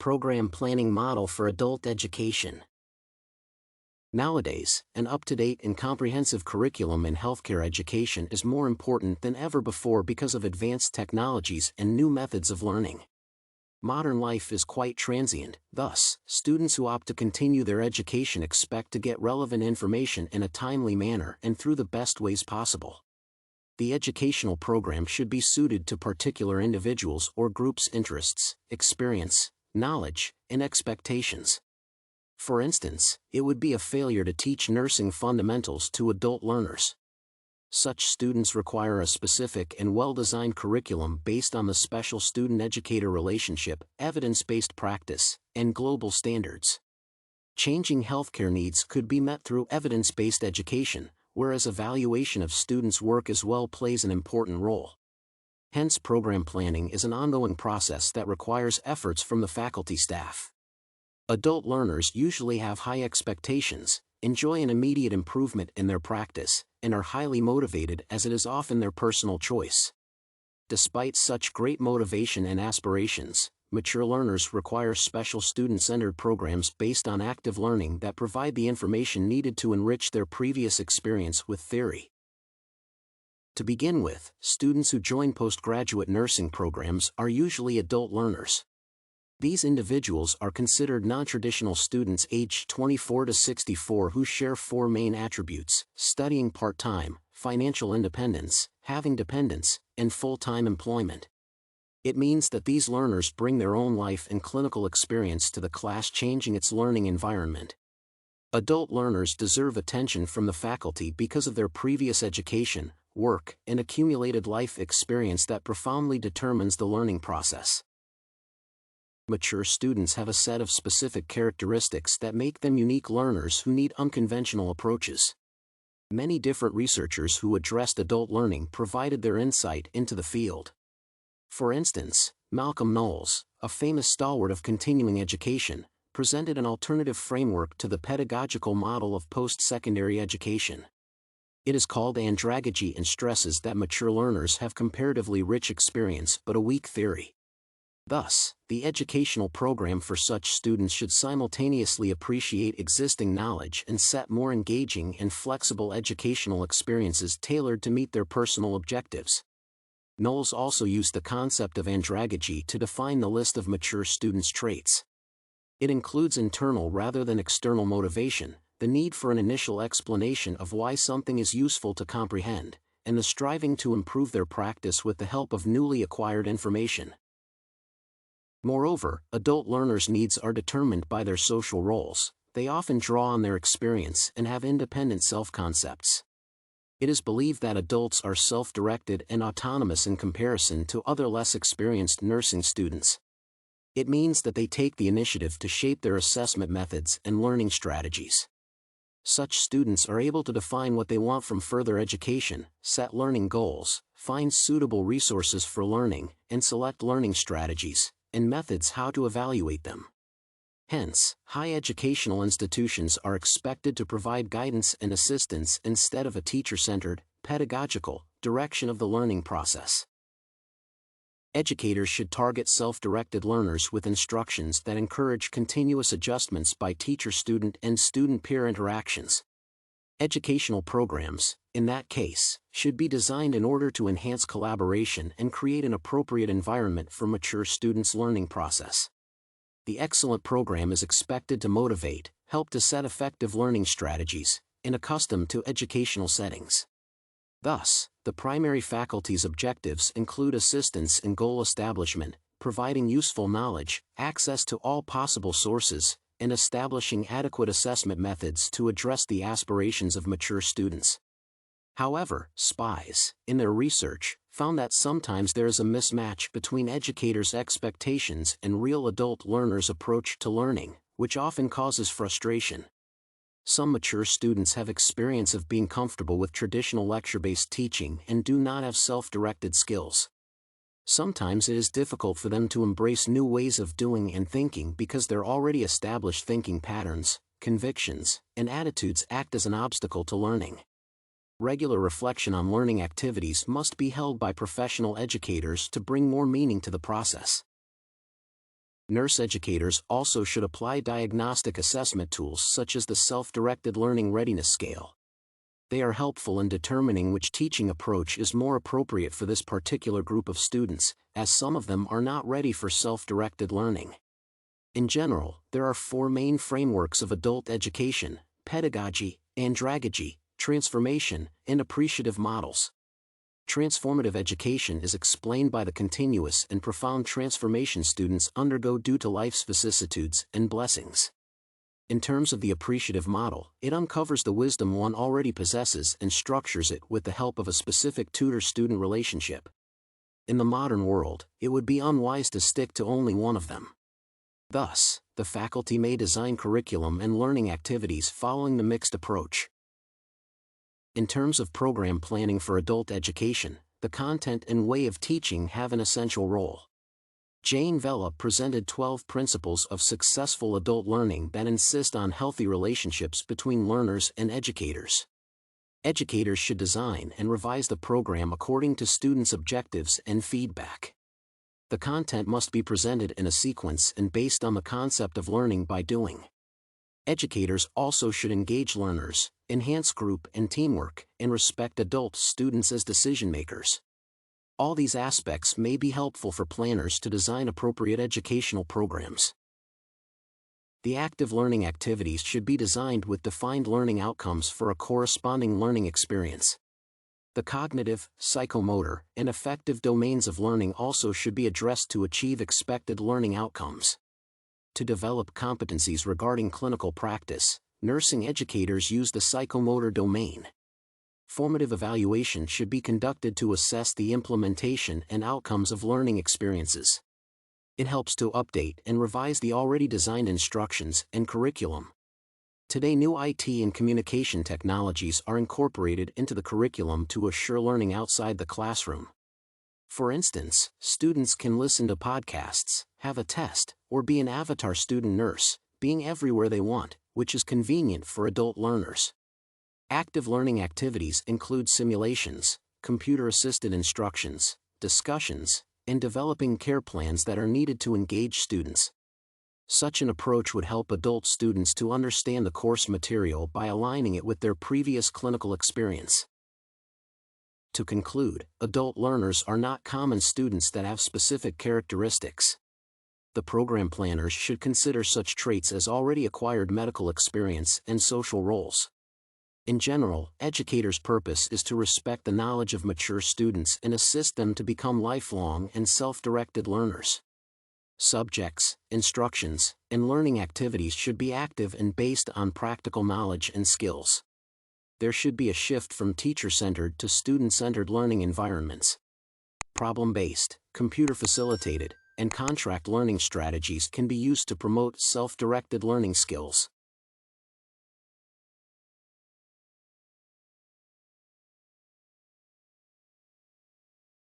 program planning model for adult education. Nowadays, an up-to-date and comprehensive curriculum in healthcare education is more important than ever before because of advanced technologies and new methods of learning. Modern life is quite transient, thus, students who opt to continue their education expect to get relevant information in a timely manner and through the best ways possible. The educational program should be suited to particular individuals' or groups' interests, experience, knowledge, and expectations. For instance, it would be a failure to teach nursing fundamentals to adult learners. Such students require a specific and well-designed curriculum based on the special student-educator relationship, evidence-based practice, and global standards. Changing healthcare needs could be met through evidence-based education, whereas evaluation of students' work as well plays an important role. Hence, program planning is an ongoing process that requires efforts from the faculty staff. Adult learners usually have high expectations, enjoy an immediate improvement in their practice, and are highly motivated as it is often their personal choice. Despite such great motivation and aspirations, mature learners require special student-centered programs based on active learning that provide the information needed to enrich their previous experience with theory. To begin with, students who join postgraduate nursing programs are usually adult learners. These individuals are considered non-traditional students aged 24 to 64 who share four main attributes: studying part-time, financial independence, having dependents, and full-time employment. It means that these learners bring their own life and clinical experience to the class, changing its learning environment. Adult learners deserve attention from the faculty because of their previous education, work, and accumulated life experience that profoundly determines the learning process. Mature students have a set of specific characteristics that make them unique learners who need unconventional approaches. Many different researchers who addressed adult learning provided their insight into the field. For instance, Malcolm Knowles, a famous stalwart of continuing education, presented an alternative framework to the pedagogical model of post-secondary education. It is called andragogy and stresses that mature learners have comparatively rich experience but a weak theory. Thus, the educational program for such students should simultaneously appreciate existing knowledge and set more engaging and flexible educational experiences tailored to meet their personal objectives. Knowles also used the concept of andragogy to define the list of mature students' traits. It includes internal rather than external motivation, the need for an initial explanation of why something is useful to comprehend, and the striving to improve their practice with the help of newly acquired information. Moreover, adult learners' needs are determined by their social roles. They often draw on their experience and have independent self-concepts. It is believed that adults are self-directed and autonomous in comparison to other less experienced nursing students. It means that they take the initiative to shape their assessment methods and learning strategies. Such students are able to define what they want from further education, set learning goals, find suitable resources for learning, and select learning strategies and methods how to evaluate them. Hence, high educational institutions are expected to provide guidance and assistance instead of a teacher-centered, pedagogical direction of the learning process. Educators should target self-directed learners with instructions that encourage continuous adjustments by teacher-student and student-peer interactions. Educational programs, in that case, should be designed in order to enhance collaboration and create an appropriate environment for mature students' learning process. The excellent program is expected to motivate, help to set effective learning strategies, and accustom to educational settings. Thus, the primary faculty's objectives include assistance in goal establishment, providing useful knowledge, access to all possible sources, and establishing adequate assessment methods to address the aspirations of mature students. However, SPIES, in their research, found that sometimes there is a mismatch between educators' expectations and real adult learners' approach to learning, which often causes frustration. Some mature students have experience of being comfortable with traditional lecture-based teaching and do not have self-directed skills. Sometimes it is difficult for them to embrace new ways of doing and thinking because their already established thinking patterns, convictions, and attitudes act as an obstacle to learning. Regular reflection on learning activities must be held by professional educators to bring more meaning to the process. Nurse educators also should apply diagnostic assessment tools such as the Self-Directed Learning Readiness Scale. They are helpful in determining which teaching approach is more appropriate for this particular group of students, as some of them are not ready for self-directed learning. In general, there are 4 main frameworks of adult education: pedagogy, andragogy, transformation, and appreciative models. Transformative education is explained by the continuous and profound transformation students undergo due to life's vicissitudes and blessings. In terms of the appreciative model, it uncovers the wisdom one already possesses and structures it with the help of a specific tutor-student relationship. In the modern world, it would be unwise to stick to only one of them. Thus, the faculty may design curriculum and learning activities following the mixed approach. In terms of program planning for adult education, the content and way of teaching have an essential role. Jane Vella presented 12 principles of successful adult learning that insist on healthy relationships between learners and educators. Educators should design and revise the program according to students' objectives and feedback. The content must be presented in a sequence and based on the concept of learning by doing. Educators also should engage learners, enhance group and teamwork, and respect adult students as decision makers. All these aspects may be helpful for planners to design appropriate educational programs. The active learning activities should be designed with defined learning outcomes for a corresponding learning experience. The cognitive, psychomotor, and affective domains of learning also should be addressed to achieve expected learning outcomes. To develop competencies regarding clinical practice, nursing educators use the psychomotor domain. Formative evaluation should be conducted to assess the implementation and outcomes of learning experiences. It helps to update and revise the already designed instructions and curriculum. Today, new IT and communication technologies are incorporated into the curriculum to assure learning outside the classroom. For instance, students can listen to podcasts, have a test, or be an avatar student nurse, being everywhere they want, which is convenient for adult learners. Active learning activities include simulations, computer-assisted instructions, discussions, and developing care plans that are needed to engage students. Such an approach would help adult students to understand the course material by aligning it with their previous clinical experience. To conclude, adult learners are not common students that have specific characteristics. The program planners should consider such traits as already acquired medical experience and social roles. In general, educators' purpose is to respect the knowledge of mature students and assist them to become lifelong and self-directed learners. Subjects, instructions, and learning activities should be active and based on practical knowledge and skills. There should be a shift from teacher-centered to student-centered learning environments. Problem-based, computer-facilitated, and contract learning strategies can be used to promote self-directed learning skills.